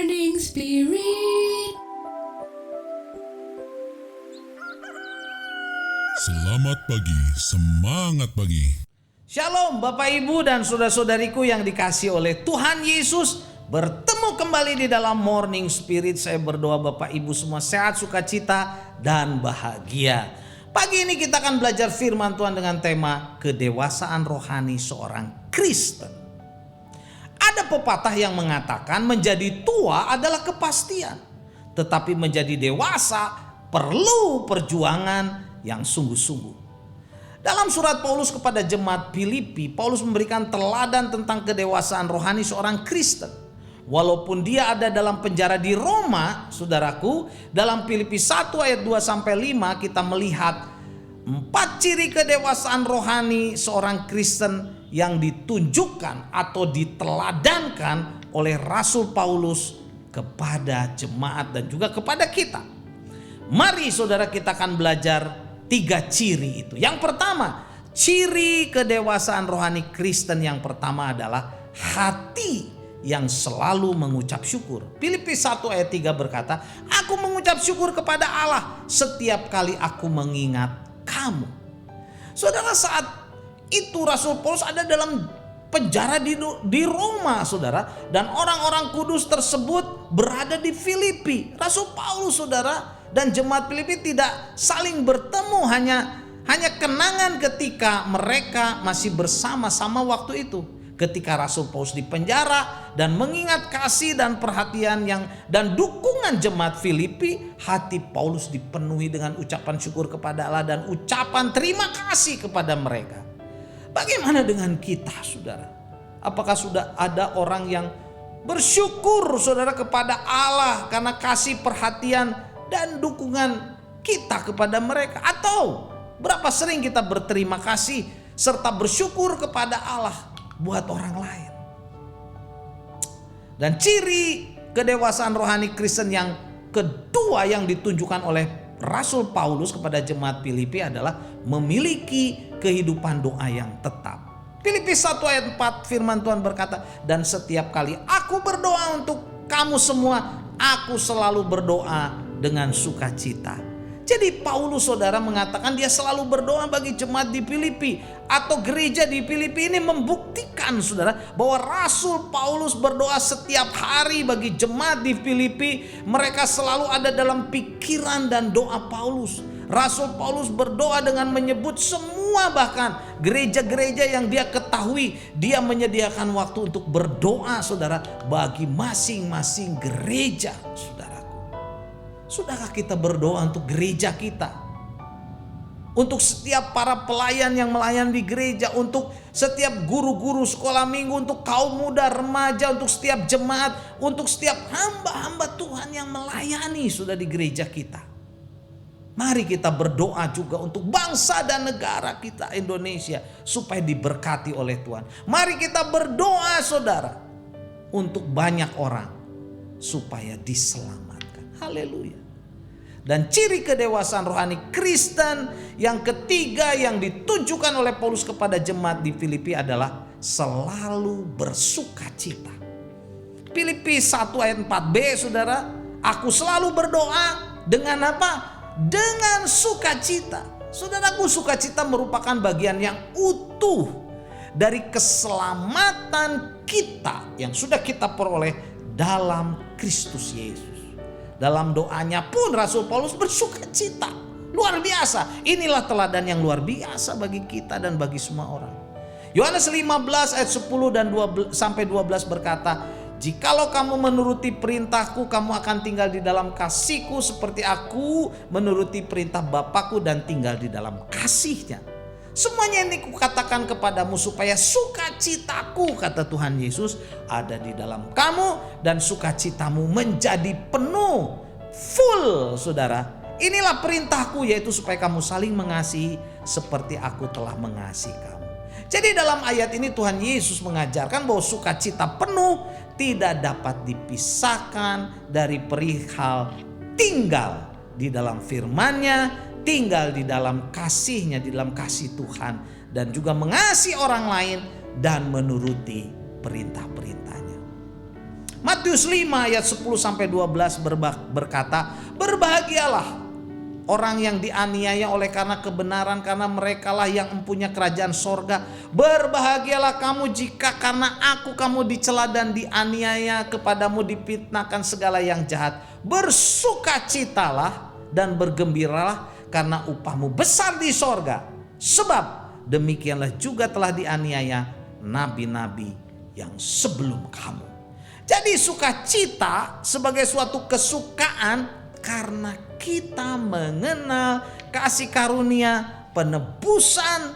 Morning Spirit. Selamat pagi, semangat pagi. Shalom Bapak Ibu dan saudara-saudariku yang dikasihi oleh Tuhan Yesus. Bertemu kembali di dalam Morning Spirit. Saya berdoa Bapak Ibu semua sehat, sukacita, dan bahagia. Pagi ini kita akan belajar firman Tuhan dengan tema kedewasaan rohani seorang Kristen. Ada pepatah yang mengatakan menjadi tua adalah kepastian, tetapi menjadi dewasa perlu perjuangan yang sungguh-sungguh. Dalam surat Paulus kepada jemaat Filipi, Paulus memberikan teladan tentang kedewasaan rohani seorang Kristen. Walaupun dia ada dalam penjara di Roma, saudaraku, dalam Filipi 1 ayat 2 sampai 5 kita melihat 4 ciri kedewasaan rohani seorang Kristen yang ditunjukkan atau diteladankan oleh Rasul Paulus kepada jemaat dan juga kepada kita. Mari saudara kita akan belajar 3 ciri itu. Yang pertama, ciri kedewasaan rohani Kristen yang pertama adalah hati yang selalu mengucap syukur. Filipi 1 ayat 3 berkata, "Aku mengucap syukur kepada Allah setiap kali aku mengingat kamu." Saudara, saat itu Rasul Paulus ada dalam penjara di Roma, saudara, dan orang-orang kudus tersebut berada di Filipi. Rasul Paulus, saudara, dan jemaat Filipi tidak saling bertemu, hanya kenangan ketika mereka masih bersama-sama waktu itu. Ketika Rasul Paulus di penjara dan mengingat kasih dan perhatian dan dukungan jemaat Filipi, hati Paulus dipenuhi dengan ucapan syukur kepada Allah dan ucapan terima kasih kepada mereka. Bagaimana dengan kita, saudara? Apakah sudah ada orang yang bersyukur, saudara, kepada Allah karena kasih perhatian dan dukungan kita kepada mereka? Atau berapa sering kita berterima kasih serta bersyukur kepada Allah buat orang lain? Dan ciri kedewasaan rohani Kristen yang kedua yang ditunjukkan oleh Rasul Paulus kepada jemaat Filipi adalah memiliki kehidupan doa yang tetap. Filipi 1 ayat 4 firman Tuhan berkata, "Dan setiap kali aku berdoa untuk kamu semua, aku selalu berdoa dengan sukacita." Jadi Paulus, saudara, mengatakan dia selalu berdoa bagi jemaat di Filipi atau gereja di Filipi. Ini membuktikan, saudara, bahwa Rasul Paulus berdoa setiap hari bagi jemaat di Filipi. Mereka selalu ada dalam pikiran dan doa Paulus. Rasul Paulus berdoa dengan menyebut semua, bahkan gereja-gereja yang dia ketahui. Dia menyediakan waktu untuk berdoa, saudara, bagi masing-masing gereja, saudara. Sudahkah kita berdoa untuk gereja kita? Untuk setiap para pelayan yang melayani di gereja, untuk setiap guru-guru sekolah minggu, untuk kaum muda, remaja, untuk setiap jemaat, untuk setiap hamba-hamba Tuhan yang melayani sudah di gereja kita. Mari kita berdoa juga untuk bangsa dan negara kita Indonesia supaya diberkati oleh Tuhan. Mari kita berdoa, saudara, untuk banyak orang supaya diselamatkan. Haleluya. Dan ciri kedewasaan rohani Kristen yang ketiga yang ditunjukkan oleh Paulus kepada jemaat di Filipi adalah selalu bersukacita. Filipi 1 ayat 4b, saudara, "Aku selalu berdoa dengan apa? Dengan sukacita." Saudaraku, sukacita merupakan bagian yang utuh dari keselamatan kita yang sudah kita peroleh dalam Kristus Yesus. Dalam doanya pun Rasul Paulus bersukacita. Luar biasa. Inilah teladan yang luar biasa bagi kita dan bagi semua orang. Yohanes 15 ayat 10 dan 12 berkata, "Jikalau kamu menuruti perintahku, kamu akan tinggal di dalam kasihku seperti aku menuruti perintah Bapakku dan tinggal di dalam kasihnya. Semuanya ini kukatakan kepadamu supaya sukacitaku," kata Tuhan Yesus, "ada di dalam kamu dan sukacitamu menjadi penuh." Full, saudara. Inilah perintahku, yaitu supaya kamu saling mengasihi seperti aku telah mengasihi kamu. Jadi dalam ayat ini Tuhan Yesus mengajarkan bahwa sukacita penuh tidak dapat dipisahkan dari perihal tinggal di dalam firman-Nya, tinggal di dalam kasih-Nya, di dalam kasih Tuhan, dan juga mengasihi orang lain dan menuruti perintah-perintahnya. Matius 5 ayat 10 sampai 12 berkata, berbahagialah orang yang dianiaya oleh karena kebenaran, karena merekalah yang mempunyai kerajaan sorga. Berbahagialah kamu jika karena aku kamu dicela dan dianiaya, kepadamu difitnahkan segala yang jahat. Bersukacitalah dan bergembiralah karena upahmu besar di sorga. Sebab demikianlah juga telah dianiaya nabi-nabi yang sebelum kamu. Jadi sukacita sebagai suatu kesukaan karena kita mengenal kasih karunia penebusan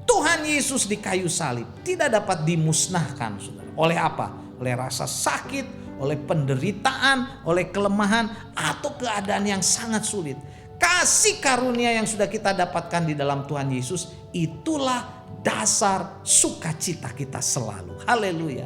Tuhan Yesus di kayu salib. Tidak dapat dimusnahkan, saudara. Oleh apa? Oleh rasa sakit, oleh penderitaan, oleh kelemahan, atau keadaan yang sangat sulit. Kasih karunia yang sudah kita dapatkan di dalam Tuhan Yesus, itulah dasar sukacita kita selalu. Haleluya.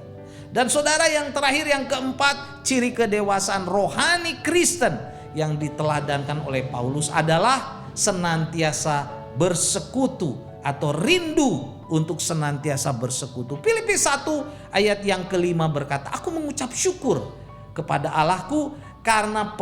Dan saudara, yang terakhir, yang keempat, ciri kedewasaan rohani Kristen yang diteladankan oleh Paulus adalah senantiasa bersekutu atau rindu untuk senantiasa bersekutu. Filipi 1 ayat yang kelima berkata, aku mengucap syukur kepada Allahku karena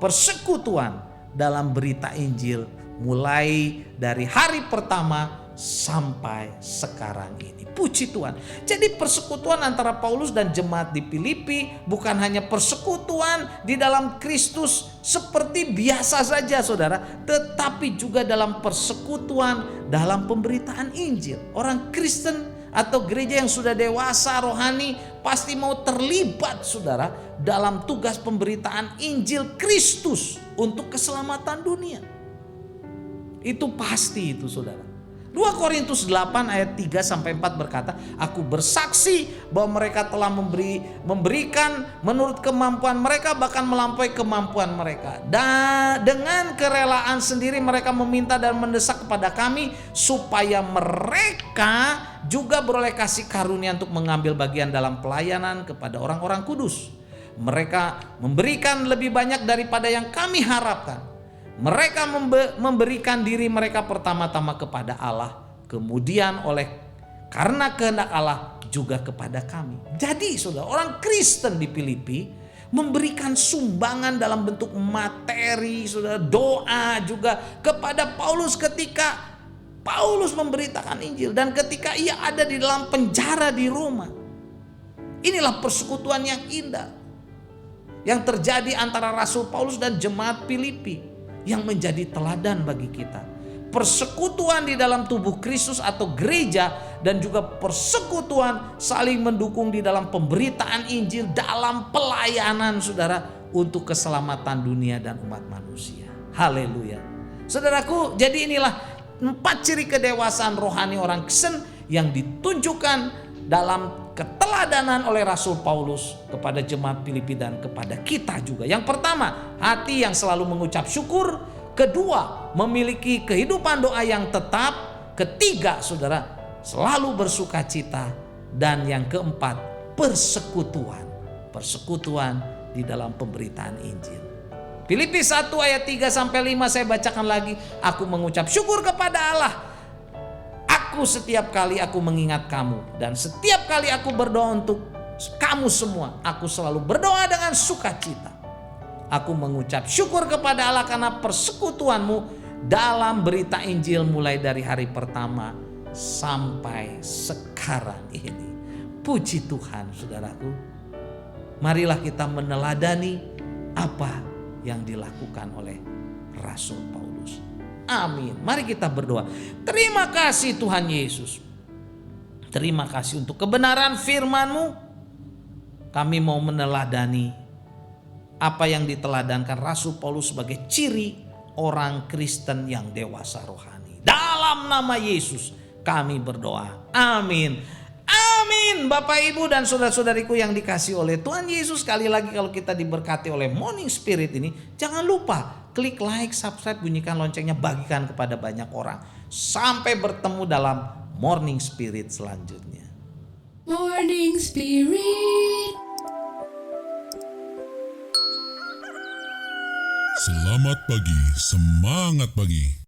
persekutuan dalam berita Injil mulai dari hari pertama sampai sekarang ini. Puji Tuhan. Jadi persekutuan antara Paulus dan jemaat di Filipi bukan hanya persekutuan di dalam Kristus seperti biasa saja, saudara, tetapi juga dalam persekutuan dalam pemberitaan Injil. Orang Kristen atau gereja yang sudah dewasa rohani pasti mau terlibat, saudara, dalam tugas pemberitaan Injil Kristus untuk keselamatan dunia. Itu pasti itu, saudara. 2 Korintus 8 ayat 3 sampai 4 berkata, aku bersaksi bahwa mereka telah memberikan menurut kemampuan mereka, bahkan melampaui kemampuan mereka. Dan dengan kerelaan sendiri mereka meminta dan mendesak kepada kami supaya mereka juga beroleh kasih karunia untuk mengambil bagian dalam pelayanan kepada orang-orang kudus. Mereka memberikan lebih banyak daripada yang kami harapkan. Mereka memberikan diri mereka pertama-tama kepada Allah, kemudian karena kehendak Allah juga kepada kami. Jadi saudara, orang Kristen di Filipi memberikan sumbangan dalam bentuk materi, saudara, doa juga kepada Paulus ketika Paulus memberitakan Injil dan ketika ia ada di dalam penjara di Roma. Inilah persekutuan yang indah yang terjadi antara Rasul Paulus dan jemaat Filipi, yang menjadi teladan bagi kita. Persekutuan di dalam tubuh Kristus atau gereja, dan juga persekutuan saling mendukung di dalam pemberitaan Injil, dalam pelayanan, saudara, untuk keselamatan dunia dan umat manusia. Haleluya. Saudaraku, jadi inilah 4 ciri kedewasaan rohani orang Kristen yang ditunjukkan dalam keteladanan oleh Rasul Paulus kepada jemaat Filipi dan kepada kita juga. Yang pertama, hati yang selalu mengucap syukur. Kedua, memiliki kehidupan doa yang tetap. Ketiga, saudara, selalu bersukacita. Dan yang keempat, persekutuan di dalam pemberitaan Injil. Filipi 1 ayat 3 sampai 5 saya bacakan lagi. Aku mengucap syukur kepada Allah. Setiap kali aku mengingat kamu, dan setiap kali aku berdoa untuk kamu semua, aku selalu berdoa dengan sukacita. Aku mengucap syukur kepada Allah karena persekutuanmu dalam berita Injil mulai dari hari pertama sampai sekarang ini. Puji Tuhan, saudaraku. Marilah kita meneladani apa yang dilakukan oleh Rasul Paulus. Amin. Mari kita berdoa. Terima kasih Tuhan Yesus. Terima kasih untuk kebenaran firman-Mu. Kami mau meneladani apa yang diteladankan Rasul Paulus sebagai ciri orang Kristen yang dewasa rohani. Dalam nama Yesus kami berdoa. Amin. Amin. Bapak, Ibu, dan saudara-saudariku yang dikasih oleh Tuhan Yesus, sekali lagi kalau kita diberkati oleh Morning Spirit ini, jangan lupa klik like, subscribe, bunyikan loncengnya, bagikan kepada banyak orang. Sampai bertemu dalam Morning Spirit selanjutnya. Morning Spirit. Selamat pagi, semangat pagi.